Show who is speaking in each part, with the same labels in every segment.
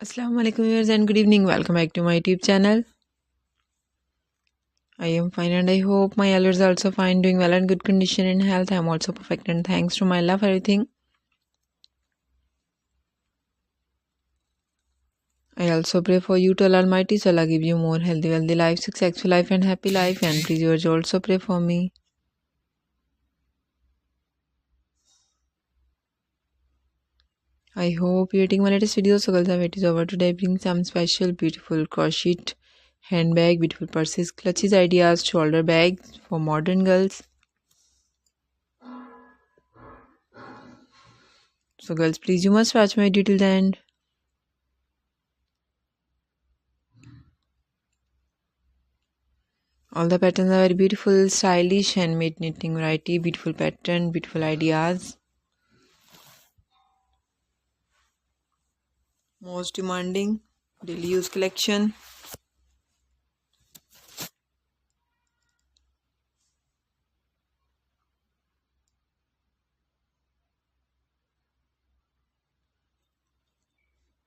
Speaker 1: Assalamu alaikum viewers and good evening. Welcome back to my YouTube channel. I am fine and I hope my elders are also fine, doing well and good condition and health. I am also perfect and thanks to my love for everything. I also pray for you to Allah Almighty so Allah give you more healthy, wealthy life, successful life and happy life, and please viewers also pray for me. I hope you're getting my latest video. So girls, it is over today. Bring some special beautiful crochet handbag, beautiful purses, clutches ideas, shoulder bags for modern girls. So girls, please you must watch my video till the end. All the patterns are very beautiful, stylish, handmade knitting variety, beautiful pattern, beautiful ideas. Most demanding daily use collection.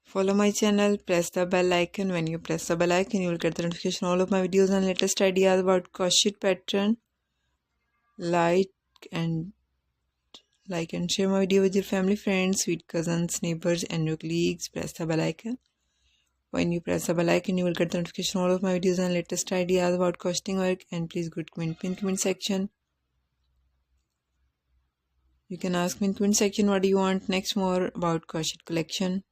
Speaker 1: Follow my channel, press the bell icon. When you press the bell icon, you will get the notification all of my videos and latest ideas about crochet pattern. Like and share my video with your family, friends, sweet cousins, neighbors, and your colleagues. Press the bell icon. When you press the bell icon, you will get the notification all of my videos and latest ideas about crocheting work. And please good comment in comment section. You can ask me in comment section what do you want next more about crochet collection.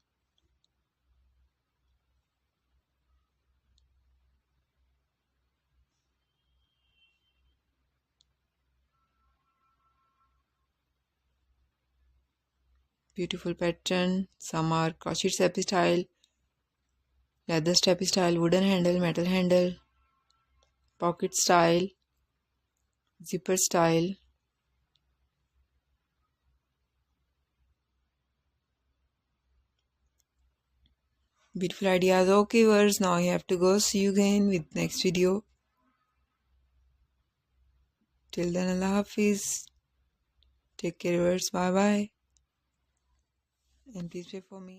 Speaker 1: Beautiful pattern. Some are crochet step style, leather step style, wooden handle, metal handle, pocket style, zipper style. Beautiful ideas. Okay viewers, now I have to go. See you again with next video. Till then, Allah Hafiz. Take care viewers. Bye bye. And please pray for me.